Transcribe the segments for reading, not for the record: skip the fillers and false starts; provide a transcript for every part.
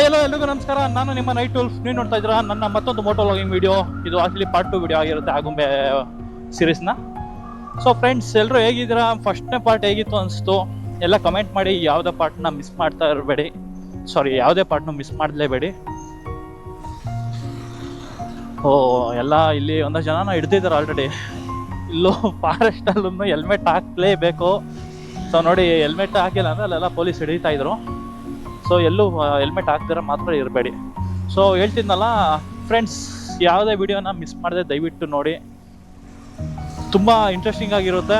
Hello ಎಲ್ರಿಗೂ ನಮಸ್ಕಾರ. ನಾನು ನಿಮ್ಮ ನೈಟ್ ಟೂಲ್ಸ್. ನೀವು ನೋಡ್ತಾ ಇದ್ದೀರಾ ನನ್ನ ಮತ್ತೊಂದು ಮೋಟೋ ವ್ಲಾಗಿಂಗ್ ವಿಡಿಯೋ. ಇದು ಆಕ್ಚುಲಿ ಪಾರ್ಟ್ 2 ವಿಡಿಯೋ ಆಗಿರುತ್ತೆ ಆಗುಂಬೆ ಸೀರೀಸ್ನ. ಸೊ ಫ್ರೆಂಡ್ಸ್, ಎಲ್ಲರೂ ಹೇಗಿದ್ದೀರಾ? ಫಸ್ಟ್ನೇ ಪಾರ್ಟ್ ಹೇಗಿತ್ತು ಅನಿಸ್ತು ಎಲ್ಲ ಕಮೆಂಟ್ ಮಾಡಿ. ಯಾವುದೇ ಪಾರ್ಟ್ನ ಮಿಸ್ ಮಾಡ್ತಾ ಇರಬೇಡಿ, ಯಾವುದೇ ಪಾರ್ಟ್ನ ಮಿಸ್ ಮಾಡಲೇಬೇಡಿ. ಎಲ್ಲ ಇಲ್ಲಿ ಒಂದಷ್ಟು ಜನನ ಹಿಡ್ದಿದ್ದಾರೆ ಆಲ್ರೆಡಿ. ಇಲ್ಲೂ ಫಾರೆಸ್ಟಲ್ಲೂ ಹೆಲ್ಮೆಟ್ ಹಾಕ್ಲೇಬೇಕು. ಸೊ ನೋಡಿ, ಹೆಲ್ಮೆಟ್ ಹಾಕಿಲ್ಲ ಅಂದರೆ ಅಲ್ಲೆಲ್ಲ ಪೊಲೀಸ್ ಹಿಡಿತಾ ಇದ್ರು. ಸೊ ಎಲ್ಲೂ ಹೆಲ್ಮೆಟ್ ಹಾಕ್ದಿರ ಮಾತ್ರ ಇರಬೇಡಿ. ಸೊ ಹೇಳ್ತಿದ್ನಲ್ಲ ಫ್ರೆಂಡ್ಸ್, ಯಾವುದೇ ವಿಡಿಯೋನ ಮಿಸ್ ಮಾಡದೆ ದಯವಿಟ್ಟು ನೋಡಿ. ತುಂಬ ಇಂಟ್ರೆಸ್ಟಿಂಗ್ ಆಗಿರುತ್ತೆ.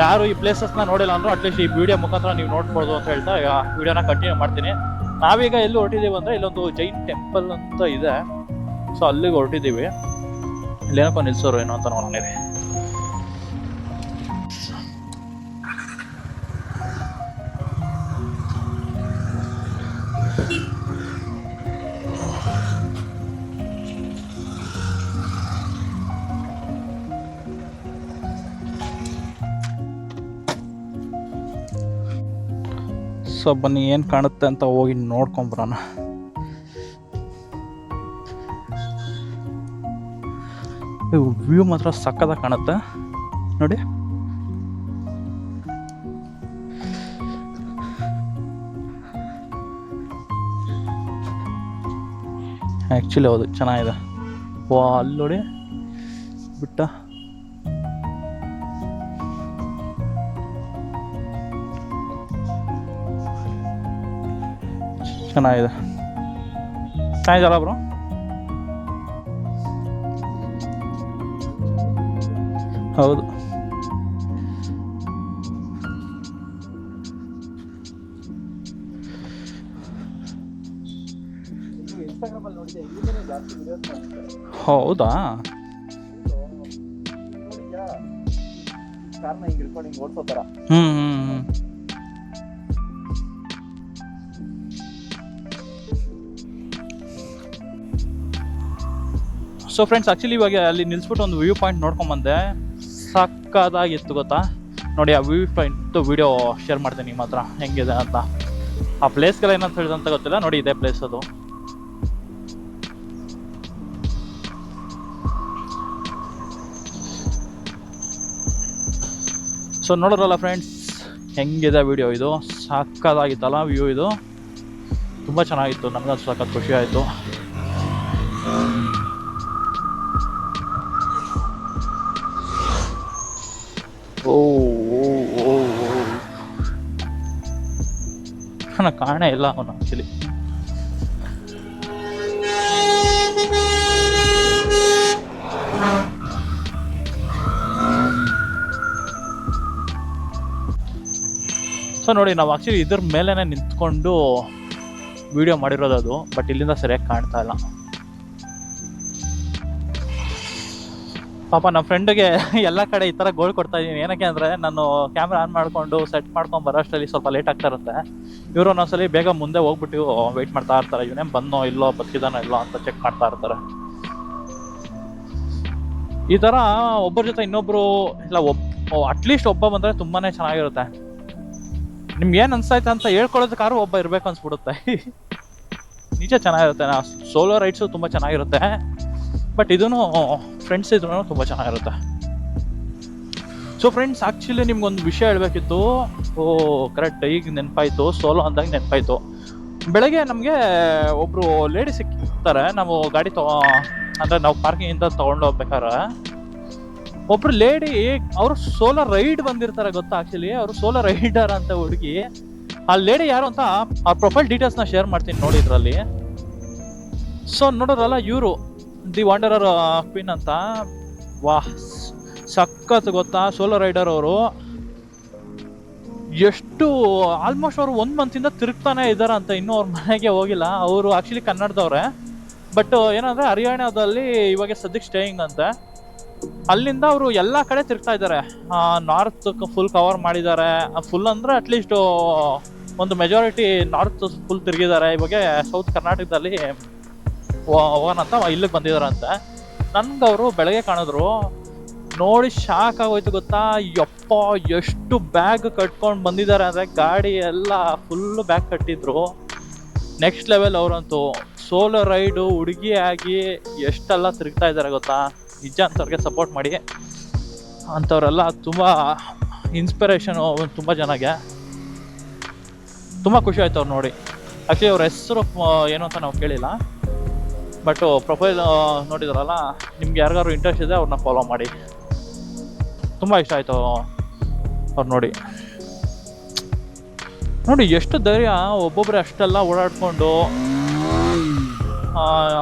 ಯಾರು ಈ ಪ್ಲೇಸಸ್ನ ನೋಡಿಲ್ಲ ಅಂದರೂ ಅಟ್ಲೀಸ್ಟ್ ಈ ವಿಡಿಯೋ ಮುಖಾಂತರ ನೀವು ನೋಡ್ಬೋದು ಅಂತ ಹೇಳ್ತಾ ವಿಡಿಯೋನ ಕಂಟಿನ್ಯೂ ಮಾಡ್ತೀನಿ. ನಾವೀಗ ಎಲ್ಲಿ ಹೊರಟಿದ್ದೀವಿ ಅಂದರೆ, ಇಲ್ಲೊಂದು ಜೈನ್ ಟೆಂಪಲ್ ಅಂತ ಇದೆ. ಸೊ ಅಲ್ಲಿಗೆ ಹೊರಟಿದ್ದೀವಿ. ಇಲ್ಲೇನಪ್ಪ ನಿಲ್ಸೋರು ಏನೋ ಅಂತ ನೋಡೋಣ. ಸೊ ಬನ್ನಿ, ಏನು ಕಾಣುತ್ತೆ ಅಂತ ಹೋಗಿ ನೋಡ್ಕೊಂಬರೋಣ. ವ್ಯೂ ಮಾತ್ರ ಸಕ್ಕತ್ತಾಗಿ ಕಾಣುತ್ತೆ ನೋಡಿ. ಆ್ಯಕ್ಚುಲಿ ಹೌದು, ಚೆನ್ನಾಗಿದೆ. ಅಲ್ಲಿ ನೋಡಿ ಬಿಟ್ಟ. ಚೆನ್ನಾಗಿದಲ್ಲ ಬ್ರೋ? ಹೌದು. ಹೌದಾ? ಸೊ ಫ್ರೆಂಡ್ಸ್, ಆ್ಯಕ್ಚುಲಿ ಇವಾಗ ಅಲ್ಲಿ ನಿಲ್ಸ್ಬಿಟ್ಟು ಒಂದು ವ್ಯೂ ಪಾಯಿಂಟ್ ನೋಡ್ಕೊಂಬಂದೆ. ಸಕ್ಕದಾಗಿತ್ತು ಗೊತ್ತಾ ನೋಡಿ. ಆ ವ್ಯೂ ಪಾಯಿಂಟ್ ವಿಡಿಯೋ ಶೇರ್ ಮಾಡ್ತೀನಿ ನಿಮ್ಮ ಹತ್ರ, ಹೆಂಗಿದೆ ಅಂತ. ಆ ಪ್ಲೇಸ್ಗೆಲ್ಲ ಏನಂತ ಹೇಳಿದಂತ ಗೊತ್ತಿಲ್ಲ ನೋಡಿ. ಇದೇ ಪ್ಲೇಸ್ ಅದು. ಸೊ ನೋಡೋರಲ್ಲ ಫ್ರೆಂಡ್ಸ್, ಹೆಂಗಿದೆ ವಿಡಿಯೋ. ಇದು ಸಕ್ಕದಾಗಿತ್ತಲ್ಲ ವ್ಯೂ. ಇದು ತುಂಬ ಚೆನ್ನಾಗಿತ್ತು. ನನಗಂತೂ ಸಖತ್ ಖುಷಿ ಆಯಿತು. ನನ್ನ ಕಾರಣ ಇಲ್ಲ ಅವನು ಆಕ್ಚುಲಿ. ಸೊ ನೋಡಿ, ನಾವು ಆಕ್ಚುಲಿ ಇದ್ರ ಮೇಲೆನೆ ನಿಂತ್ಕೊಂಡು ವಿಡಿಯೋ ಮಾಡಿರೋದು ಅದು. ಬಟ್ ಇಲ್ಲಿಂದ ಸರಿಯಾಗಿ ಕಾಣ್ತಾ ಇಲ್ಲ ಪಾಪ. ನಮ್ಮ ಫ್ರೆಂಡ್ಗೆ ಎಲ್ಲ ಕಡೆ ಈ ಥರ ಗೋಳ್ ಕೊಡ್ತಾ ಇದ್ದೀನಿ. ಏನಕ್ಕೆ ಅಂದರೆ, ನಾನು ಕ್ಯಾಮ್ರಾ ಆನ್ ಮಾಡಿಕೊಂಡು ಸೆಟ್ ಮಾಡ್ಕೊಂಡು ಬರೋಷ್ಟರಲ್ಲಿ ಸ್ವಲ್ಪ ಲೇಟ್ ಆಗ್ತಾ ಇರುತ್ತೆ. ಇವರು ಒಂದೊಂದ್ಸಲಿ ಬೇಗ ಮುಂದೆ ಹೋಗ್ಬಿಟ್ಟು ವೆಯ್ಟ್ ಮಾಡ್ತಾ ಇರ್ತಾರೆ. ಇವನೇ ಬಂದೋ ಇಲ್ಲೋ, ಬದುಕಿದಾನೋ ಇಲ್ಲೋ ಅಂತ ಚೆಕ್ ಮಾಡ್ತಾ ಇರ್ತಾರೆ. ಈ ಥರ ಒಬ್ಬರ ಜೊತೆ ಇನ್ನೊಬ್ರು ಇಲ್ಲ, ಅಟ್ಲೀಸ್ಟ್ ಒಬ್ಬ ಬಂದರೆ ತುಂಬಾ ಚೆನ್ನಾಗಿರುತ್ತೆ. ನಿಮ್ಗೆ ಏನು ಅನ್ಸಾಯ್ತು ಅಂತ ಹೇಳ್ಕೊಳ್ಳೋದಕ್ಕಾದ್ರೂ ಒಬ್ಬ ಇರಬೇಕು ಅನ್ಸ್ಬಿಡುತ್ತೆ. ನಿಜ ಚೆನ್ನಾಗಿರುತ್ತೆ. ಸೋಲೋ ರೈಡ್ಸು ತುಂಬ ಚೆನ್ನಾಗಿರುತ್ತೆ. ಬಟ್ ಇದೂ ಫ್ರೆಂಡ್ಸ್ ಇದ್ರೂ ತುಂಬ ಚೆನ್ನಾಗಿರುತ್ತೆ. ಸೊ ಫ್ರೆಂಡ್ಸ್, ಆ್ಯಕ್ಚುಲಿ ನಿಮ್ಗೊಂದು ವಿಷಯ ಹೇಳಬೇಕಿತ್ತು. ಕರೆಕ್ಟ್ ಈಗ ನೆನಪಾಯಿತು. ಸೋಲೋ ಅಂದಾಗ ನೆನಪಾಯಿತು. ಬೆಳಗ್ಗೆ ನಮಗೆ ಒಬ್ಬರು ಲೇಡಿ ಸಿಕ್ಕಿರ್ತಾರೆ. ನಾವು ಗಾಡಿ ಅಂದರೆ ನಾವು ಪಾರ್ಕಿಂಗಿಂದ ತೊಗೊಂಡು ಹೋಗ್ಬೇಕಾದ್ರೆ ಒಬ್ರು ಲೇಡಿ, ಅವರು ಸೋಲೋ ರೈಡ್ ಬಂದಿರ್ತಾರೆ ಗೊತ್ತಾ. ಆ್ಯಕ್ಚುಲಿ ಅವರು ಸೋಲೋ ರೈಡರ್ ಅಂತ ಹುಡುಗಿ. ಆ ಲೇಡಿ ಯಾರು ಅಂತ ಆ ಪ್ರೊಫೈಲ್ ಡೀಟೇಲ್ಸ್ನ ಶೇರ್ ಮಾಡ್ತೀನಿ ನೋಡಿ ಇದರಲ್ಲಿ. ಸೊ ನೋಡೋರಲ್ಲ, ಇವರು ದಿ ವಂಡರರ್ ಕ್ವೀನ್ ಅಂತ. ವಾಹ್, ಸಖತ್ ಗೊತ್ತಾ ಸೋಲೋ ರೈಡರ್ ಅವರು. ಎಷ್ಟು ಆಲ್ಮೋಸ್ಟ್ ಅವರು 1 ಮಂತಿಂದ ತಿರುಗ್ತಾನೆ ಇದ್ದಾರೆ ಅಂತ. ಇನ್ನೂ ಅವ್ರ ಮನೆಗೆ ಹೋಗಿಲ್ಲ. ಅವರು ಆ್ಯಕ್ಚುಲಿ ಕನ್ನಡದವ್ರೆ. ಬಟ್ ಏನಂದರೆ ಹರಿಯಾಣದಲ್ಲಿ ಇವಾಗ ಸದ್ಯಕ್ಕೆ ಸ್ಟೇಯಿಂಗ್ ಅಂತೆ. ಅಲ್ಲಿಂದ ಅವರು ಎಲ್ಲ ಕಡೆ ತಿರುಗ್ತಾ ಇದ್ದಾರೆ. ನಾರ್ತ್ ಫುಲ್ ಕವರ್ ಮಾಡಿದ್ದಾರೆ. ಫುಲ್ ಅಂದರೆ ಅಟ್ಲೀಸ್ಟ್ ಒಂದು ಮೆಜಾರಿಟಿ ನಾರ್ತ್ ಫುಲ್ ತಿರುಗಿದ್ದಾರೆ. ಇವಾಗ ಸೌತ್ ಕರ್ನಾಟಕದಲ್ಲಿ ಹೋಗೋಣಂತ ಇಲ್ಲಿಗೆ ಬಂದಿದ್ದಾರಂತೆ. ನನ್ಗೆ ಅವರು ಬೆಳಗ್ಗೆ ಕಾಣಿದ್ರು. ನೋಡಿ ಶಾಕ್ ಆಗೋಯ್ತು ಗೊತ್ತಾ. ಯಪ್ಪ ಎಷ್ಟು ಬ್ಯಾಗ್ ಕಟ್ಕೊಂಡು ಬಂದಿದ್ದಾರೆ ಅಂದರೆ ಗಾಡಿ ಎಲ್ಲ ಫುಲ್ಲು ಬ್ಯಾಗ್ ಕಟ್ಟಿದ್ರು. ನೆಕ್ಸ್ಟ್ ಲೆವೆಲ್ ಅವರಂತೂ. ಸೋಲೋ ರೈಡು ಹುಡುಗಿ ಆಗಿ ಎಷ್ಟೆಲ್ಲ ತಿರುಗ್ತಾ ಇದ್ದಾರೆ ಗೊತ್ತಾ. ನಿಜ ಅಂಥವ್ರಿಗೆ ಸಪೋರ್ಟ್ ಮಾಡಿ. ಅಂಥವರೆಲ್ಲ ತುಂಬ ಇನ್ಸ್ಪಿರೇಷನು ತುಂಬ ಜನಗೆ. ತುಂಬ ಖುಷಿ ಆಯ್ತು ಅವ್ರು ನೋಡಿ. ಆ್ಯಕ್ಚುಲಿ ಅವ್ರ ಹೆಸರು ಏನು ಅಂತ ನಾವು ಕೇಳಿಲ್ಲ, ಬಟ್ ಪ್ರೊಫೈಲ್ ನೋಡಿದ್ರಲ್ಲ. ನಿಮ್ಗೆ ಯಾರಿಗಾದ್ರು ಇಂಟ್ರೆಸ್ಟ್ ಇದೆ ಅವ್ರನ್ನ ಫಾಲೋ ಮಾಡಿ. ತುಂಬ ಇಷ್ಟ ಆಯಿತು ಅವ್ರು ನೋಡಿ. ಎಷ್ಟು ಧೈರ್ಯ ಒಬ್ಬೊಬ್ಬರೇ ಅಷ್ಟೆಲ್ಲ ಓಡಾಡ್ಕೊಂಡು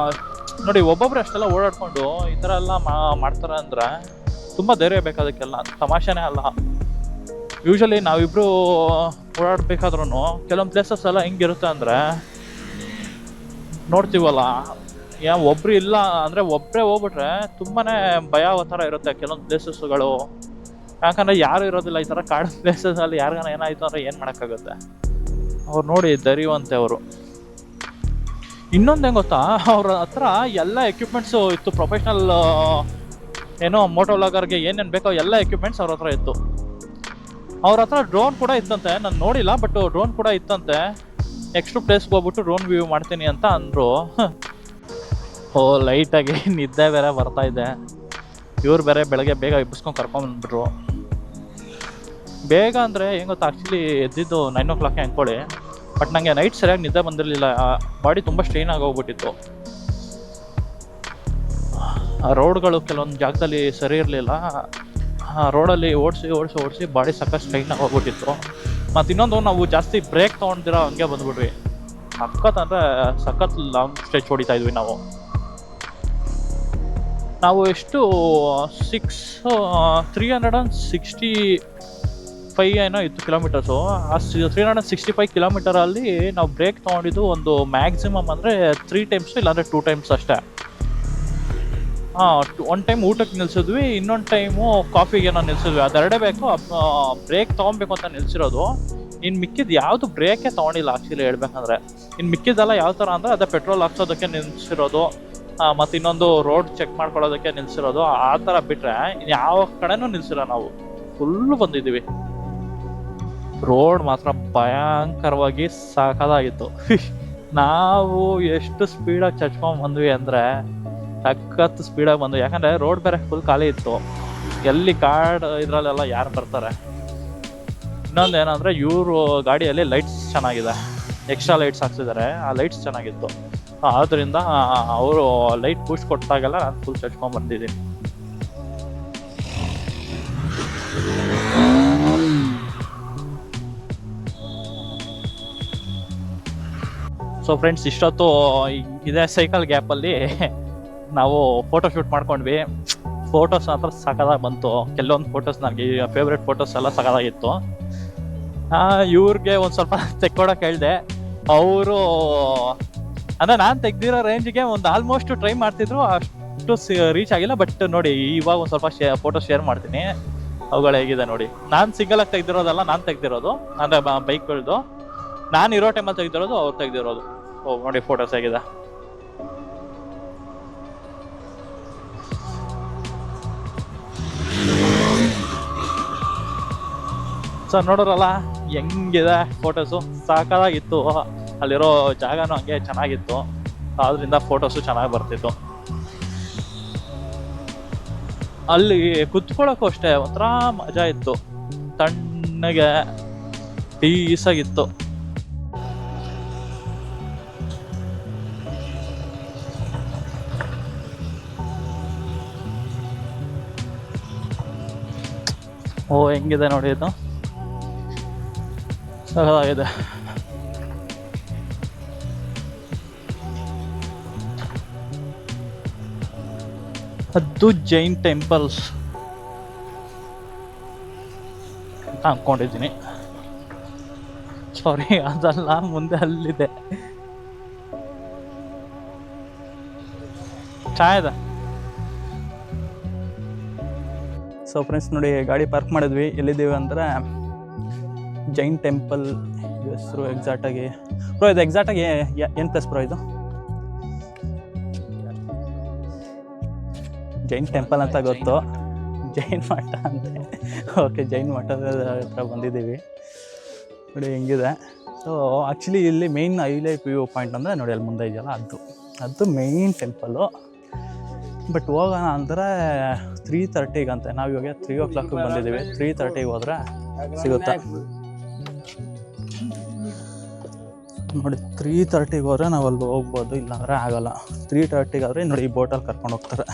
ಈ ಥರ ಎಲ್ಲ ಮಾಡ್ತಾರೆ ಅಂದರೆ ತುಂಬ ಧೈರ್ಯ ಬೇಕಾದಕ್ಕೆಲ್ಲ, ತಮಾಷೆನೇ ಅಲ್ಲ. ಯೂಶಲಿ ನಾವಿಬ್ಬರು ಓಡಾಡ್ಬೇಕಾದ್ರೂ ಕೆಲವೊಂದು ಪ್ಲೇಸಸ್ ಎಲ್ಲ ಹೆಂಗಿರುತ್ತೆ ಅಂದರೆ ನೋಡ್ತೀವಲ್ಲ, ಒಬ್ರು ಇಲ್ಲ ಅಂದರೆ ಒಬ್ಬರೇ ಹೋಗ್ಬಿಟ್ರೆ ತುಂಬಾ ಭಯ ಥರ ಇರುತ್ತೆ ಕೆಲವೊಂದು ಪ್ಲೇಸಸ್ಗಳು. ಯಾಕಂದರೆ ಯಾರು ಇರೋದಿಲ್ಲ ಈ ಥರ ಕಾಡು ಪ್ಲೇಸಸಲ್ಲಿ. ಯಾರಿಗಾನ ಏನಾಯಿತು ಅಂದರೆ ಏನು ಮಾಡೋಕ್ಕಾಗುತ್ತೆ. ಅವ್ರು ನೋಡಿ ಧೈರ್ಯವಂತೆ ಅವರು. ಇನ್ನೊಂದು ಹೆಂಗೆ ಗೊತ್ತಾ, ಅವ್ರ ಹತ್ರ ಎಲ್ಲ ಎಕ್ವಿಪ್ಮೆಂಟ್ಸು ಇತ್ತು. ಪ್ರೊಫೆಷ್ನಲ್ ಏನೋ ಮೋಟೋ ವ್ಲಾಗರ್ಗೆ ಏನೇನು ಬೇಕೋ ಎಲ್ಲ ಎಕ್ವಿಪ್ಮೆಂಟ್ಸ್ ಅವ್ರ ಹತ್ರ ಇತ್ತು. ಅವ್ರ ಹತ್ರ ಡ್ರೋನ್ ಕೂಡ ಇತ್ತಂತೆ. ನಾನು ನೋಡಿಲ್ಲ, ಬಟ್ ಡ್ರೋನ್ ಕೂಡ ಇತ್ತಂತೆ. ನೆಕ್ಸ್ಟ್ ಪ್ಲೇಸ್ಗೆ ಹೋಗ್ಬಿಟ್ಟು ಡ್ರೋನ್ ವ್ಯೂ ಮಾಡ್ತೀನಿ ಅಂತ ಅಂದರು. ಲೈಟಾಗಿ ನಿದ್ದೆ ಬೇರೆ ಬರ್ತಾ ಇದೆ. ಇವ್ರು ಬೇರೆ ಬೆಳಗ್ಗೆ ಬೇಗ ಎಬ್ಬಿಸ್ಕೊಂಡು ಕರ್ಕೊಂಡ್ಬಂದ್ಬಿಟ್ರು. ಬೇಗ ಅಂದರೆ ಹೆಂಗೆ ಗೊತ್ತಾ, ಆ್ಯಕ್ಚುಲಿ ಎದ್ದಿದ್ದು 9 o'clock ಅಂದ್ಕೊಳ್ಳಿ. ಬಟ್ ನನಗೆ ನೈಟ್ ಸರಿಯಾಗಿ ನಿದ್ದೆ ಬಂದಿರಲಿಲ್ಲ. ಬಾಡಿ ತುಂಬ ಸ್ಟ್ರೈನ್ ಆಗೋಗ್ಬಿಟ್ಟಿತ್ತು. ಆ ರೋಡ್ಗಳು ಕೆಲವೊಂದು ಜಾಗದಲ್ಲಿ ಸರಿ ಇರಲಿಲ್ಲ. ರೋಡಲ್ಲಿ ಓಡಿಸಿ ಬಾಡಿ ಸಖತ್ ಸ್ಟ್ರೈನ್ ಆಗೋಗ್ಬಿಟ್ಟಿತ್ತು. ಮತ್ತು ಇನ್ನೊಂದು, ನಾವು ಜಾಸ್ತಿ ಬ್ರೇಕ್ ತೊಗೊಂಡಿರೋ ಹಂಗೆ ಬಂದ್ಬಿಟ್ವಿ. ಸಖತ್ ಲಾಂಗ್ ಸ್ಟ್ರೆಚ್ ಹೊಡಿತಾ ಇದ್ವಿ ನಾವು ಎಷ್ಟು 365 ಏನೋ ಇತ್ತು ಕಿಲೋಮೀಟರ್ಸು. ಆ 365 ಕಿಲೋಮೀಟರಲ್ಲಿ ನಾವು ಬ್ರೇಕ್ ತೊಗೊಂಡಿದ್ದು ಒಂದು ಮ್ಯಾಕ್ಸಿಮಮ್ ಅಂದರೆ 3 times ಇಲ್ಲಾಂದರೆ 2 times ಅಷ್ಟೇ. ಒಂದು ಟೈಮ್ ಊಟಕ್ಕೆ ನಿಲ್ಸಿದ್ವಿ, ಇನ್ನೊಂದು ಟೈಮು ಕಾಫಿಗೇನೋ ನಿಲ್ಸಿದ್ವಿ. ಅದೆರಡೇ ಬೇಕು ಬ್ರೇಕ್ ತೊಗೊಬೇಕು ಅಂತ ನಿಲ್ಸಿರೋದು. ಇನ್ನು ಮಿಕ್ಕಿದ್ದು ಯಾವುದು ಬ್ರೇಕೇ ತೊಗೊಂಡಿಲ್ಲ ಆ್ಯಕ್ಚುಲಿ ಹೇಳ್ಬೇಕಂದ್ರೆ. ಇನ್ನು ಮಿಕ್ಕಿದ್ದೆಲ್ಲ ಯಾವ ಥರ ಅಂದರೆ ಅದೇ ಪೆಟ್ರೋಲ್ ಹಾಕ್ಸೋದಕ್ಕೆ ನಿಲ್ಸಿರೋದು, ಮತ್ತು ಇನ್ನೊಂದು ರೋಡ್ ಚೆಕ್ ಮಾಡ್ಕೊಳ್ಳೋದಕ್ಕೆ ನಿಲ್ಸಿರೋದು. ಆ ಥರ ಬಿಟ್ಟರೆ ಯಾವ ಕಡೆನೂ ನಿಲ್ಸಿಲ್ಲ. ನಾವು ಫುಲ್ಲು ಬಂದಿದ್ದೀವಿ. ರೋಡ್ ಮಾತ್ರ ಭಯಂಕರವಾಗಿ ಸಾಕಾಗಿತ್ತು. ನಾವು ಎಷ್ಟು ಸ್ಪೀಡಾಗಿ ಚಚ್ಕೊಂಡು ಬಂದ್ವಿ ಅಂದರೆ ಸಖತ್ ಸ್ಪೀಡಾಗಿ ಬಂದ್ವಿ. ಯಾಕಂದರೆ ರೋಡ್ ಬೇರೆ ಫುಲ್ ಖಾಲಿ ಇತ್ತು. ಎಲ್ಲಿ ಕಾಡು ಇದರಲ್ಲೆಲ್ಲ ಯಾರು ಬರ್ತಾರೆ. ಇನ್ನೊಂದು ಏನಂದರೆ ಇವರು ಗಾಡಿಯಲ್ಲಿ ಲೈಟ್ಸ್ ಚೆನ್ನಾಗಿದೆ, ಎಕ್ಸ್ಟ್ರಾ ಲೈಟ್ಸ್ ಹಾಕ್ಸಿದ್ದಾರೆ. ಆ ಲೈಟ್ಸ್ ಚೆನ್ನಾಗಿತ್ತು. ಆದ್ದರಿಂದ ಅವರು ಲೈಟ್ ಪುಷ್ ಕೊಟ್ಟಾಗೆಲ್ಲ ನಾನು ಫುಲ್ ಚಚ್ಕೊಂಡು ಬಂದಿದ್ದೀನಿ. ಸೊ ಫ್ರೆಂಡ್ಸ್, ಇಷ್ಟೊತ್ತು ಇದೇ ಸೈಕಲ್ ಗ್ಯಾಪಲ್ಲಿ ನಾವು ಫೋಟೋ ಶೂಟ್ ಮಾಡ್ಕೊಂಡ್ವಿ. ಫೋಟೋಸ್ ಮಾತ್ರ ಸಖತ್ತಾಗಿ ಬಂತು. ಕೆಲವೊಂದು ಫೋಟೋಸ್ ನನಗೆ ಫೇವ್ರೇಟ್ ಫೋಟೋಸ್ ಎಲ್ಲ ಸಖತ್ತಾಗಿತ್ತು. ಇವ್ರಿಗೆ ಒಂದು ಸ್ವಲ್ಪ ತೆಕ್ಕೊಡಕ್ಕೆ ಹೇಳಿದೆ. ಅವರು ಅಂದರೆ ನಾನು ತೆಗ್ದಿರೋ ರೇಂಜಿಗೆ ಒಂದು ಆಲ್ಮೋಸ್ಟ್ ಟ್ರೈ ಮಾಡ್ತಿದ್ರು, ಅಷ್ಟು ರೀಚ್ ಆಗಿಲ್ಲ. ಬಟ್ ನೋಡಿ, ಇವಾಗ ಒಂದು ಸ್ವಲ್ಪ ಫೋಟೋ ಶೇರ್ ಮಾಡ್ತೀನಿ. ಅವುಗಳು ಹೇಗಿದೆ ನೋಡಿ. ನಾನು ಸಿಂಗಲಾಗಿ ತೆಗ್ದಿರೋದಲ್ಲ, ನಾನು ತೆಗ್ದಿರೋದು ಅಂದರೆ ಬೈಕ್ಗಳದ್ದು. ನಾನು ಇರೋ ಟೈಮಲ್ಲಿ ತೆಗ್ದಿರೋದು, ಅವ್ರು ತೆಗ್ದಿರೋದು. ನೋಡಿ ಫೋಟೋಸ್ ಹೇಗಿದೆ. ಸರ್ ನೋಡೋರಲ್ಲ ಹೆಂಗಿದೆ ಫೋಟೋಸು, ಸಾಕಾಗಿತ್ತು. ಅಲ್ಲಿರೋ ಜಾಗನೂ ಹಂಗೆ ಚೆನ್ನಾಗಿತ್ತು, ಆದ್ರಿಂದ ಫೋಟೋಸು ಚೆನ್ನಾಗಿ ಬರ್ತಿತ್ತು. ಅಲ್ಲಿ ಕುತ್ಕೊಳ್ಳೋಕ್ಕೂ ಅಷ್ಟೇ ಒಂಥರ ಮಜಾ ಇತ್ತು. ತಣ್ಣಗೆ ಪೀಸಾಗಿತ್ತು. ಹೆಂಗಿದೆ ನೋಡಿ, ಇದು ಸಖತ್ತಾಗಿದೆ. ಅದು ಜೈನ್ ಟೆಂಪಲ್ಸ್ ಅಂತ ಅನ್ಕೊಂಡಿದ್ದೀನಿ. ಸಾರಿ, ಅದಲ್ಲ, ಮುಂದೆ ಅಲ್ಲಿದೆ. ಚೆನ್ನಾಗಿದೆ. ಸೊ ಫ್ರೆಂಡ್ಸ್ ನೋಡಿ, ಗಾಡಿ ಪಾರ್ಕ್ ಮಾಡಿದ್ವಿ. ಎಲ್ಲಿದ್ದೀವಿ ಅಂದರೆ ಜೈನ್ ಟೆಂಪಲ್ ಹೆಸರು ಎಕ್ಸಾಕ್ಟಾಗಿ. ಬ್ರೋ ಇದು ಎಕ್ಸಾಕ್ಟಾಗಿ ಏನು ಪ್ಲೇಸ್ ಬ್ರೋ? ಇದು ಜೈನ್ ಟೆಂಪಲ್ ಅಂತ ಗೊತ್ತು, ಜೈನ್ ಮಠ ಅಂತೆ. ಓಕೆ, ಜೈನ್ ಮಠದ ಹತ್ರ ಬಂದಿದ್ದೀವಿ. ನೋಡಿ ಹೆಂಗಿದೆ. ಸೊ ಆ್ಯಕ್ಚುಲಿ ಇಲ್ಲಿ ಮೇಯ್ನ್ ಹೈಲೈಟ್ ವ್ಯೂ ಪಾಯಿಂಟ್ ಅಂದರೆ ನೋಡಿ ಅಲ್ಲಿ ಮುಂದೆ ಇದೆಯಲ್ಲ ಅದು ಮೇಯ್ನ್ ಟೆಂಪಲ್ಲು. ಬಟ್ ಹೋಗೋಣ ಅಂದರೆ 3:30 ಅಂತೆ. ನಾವು ಇವಾಗ 3 o'clock ಬಂದಿದ್ದೀವಿ. 3:30 ಹೋದರೆ ಸಿಗುತ್ತೆ ನೋಡಿ. 3:30 ಹೋದರೆ ನಾವು ಅಲ್ಲಿ ಹೋಗ್ಬೋದು, ಇಲ್ಲಾಂದರೆ ಆಗೋಲ್ಲ. 3:30 ಆದರೆ ನೋಡಿ ಈ ಬೋಟಲ್ಲಿ ಕರ್ಕೊಂಡು ಹೋಗ್ತಾರೆ.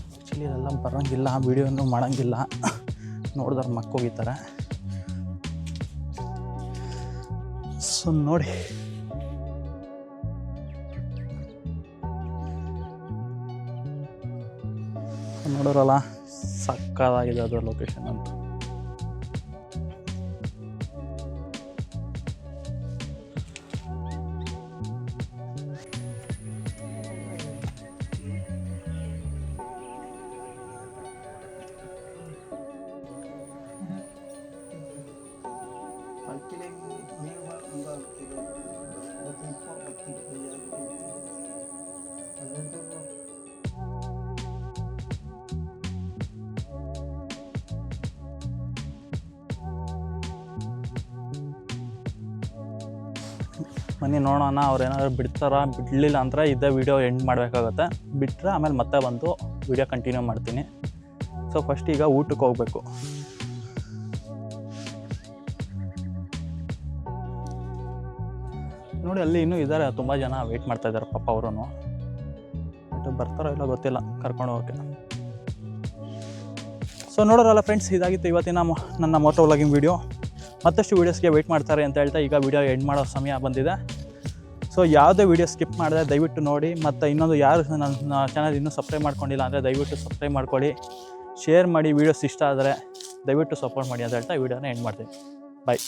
ಆ್ಯಕ್ಚುಲಿ ಇದೆಲ್ಲ ಬರೋಂಗಿಲ್ಲ, ವೀಡಿಯೋನು ಮಾಡೋಂಗಿಲ್ಲ, ನೋಡಿದ್ರೆ ಮಕ್ಕೋಗಿತಾರೆ. ಸೊ ನೋಡಿ ನೋಡೋರಲ್ಲ ಸಕ್ಕತ್ತಾಗಿದೆ ಅದು ಲೊಕೇಶನ್ ಅಂತ. ಬನ್ನಿ ನೋಡೋಣ ಅವ್ರೇನಾದ್ರು ಬಿಡಲಿಲ್ಲ ಅಂದರೆ ಇದೇ ವಿಡಿಯೋ ಎಂಡ್ ಮಾಡಬೇಕಾಗತ್ತೆ. ಬಿಟ್ಟರೆ ಆಮೇಲೆ ಮತ್ತೆ ಬಂದು ವಿಡಿಯೋ ಕಂಟಿನ್ಯೂ ಮಾಡ್ತೀನಿ. ಸೊ ಫಸ್ಟ್ ಈಗ ಊಟಕ್ಕೆ ಹೋಗಬೇಕು. ನೋಡಿ ಅಲ್ಲಿ ಇನ್ನೂ ಇದ್ದಾರೆ, ತುಂಬ ಜನ ವೆಯ್ಟ್ ಮಾಡ್ತಾಯಿದ್ದಾರೆ ಪಾಪ ಅವರು. ಬಟ್ ಬರ್ತಾರೋ ಇಲ್ಲ ಗೊತ್ತಿಲ್ಲ ಕರ್ಕೊಂಡು ಹೋಗೋಕ್ಕೆ. ಸೊ ನೋಡೋರಲ್ಲ ಫ್ರೆಂಡ್ಸ್, ಇದಾಗಿತ್ತು ಇವತ್ತಿನ ನನ್ನ ಮೋಟೋ ವ್ಲಾಗಿಂಗ್ ವೀಡಿಯೋ. ಮತ್ತಷ್ಟು ವೀಡಿಯೋಸ್ಗೆ ವೆಯ್ಟ್ ಮಾಡ್ತಾರೆ ಅಂತ ಹೇಳ್ತಾ ಈಗ ವೀಡಿಯೋ ಎಂಡ್ ಮಾಡೋ ಸಮಯ ಬಂದಿದೆ. ಸೊ ಯಾವುದೇ ವೀಡಿಯೋ ಸ್ಕಿಪ್ ಮಾಡಿದೆ ದಯವಿಟ್ಟು ನೋಡಿ. ಮತ್ತು ಇನ್ನೊಂದು ಯಾರು ನನ್ನ ಚಾನಲ್ ಇನ್ನೂ ಸಬ್ಸ್ಕ್ರೈಬ್ ಮಾಡ್ಕೊಂಡಿಲ್ಲ ಅಂದರೆ ದಯವಿಟ್ಟು ಸಬ್ಸ್ಕ್ರೈಬ್ ಮಾಡ್ಕೊಳ್ಳಿ, ಶೇರ್ ಮಾಡಿ. ವೀಡಿಯೋಸ್ ಇಷ್ಟ ಆದರೆ ದಯವಿಟ್ಟು ಸಪೋರ್ಟ್ ಮಾಡಿ ಅಂತ ಹೇಳ್ತಾ ವೀಡಿಯೋನ ಎಂಡ್ ಮಾಡ್ತೀನಿ. ಬಾಯ್.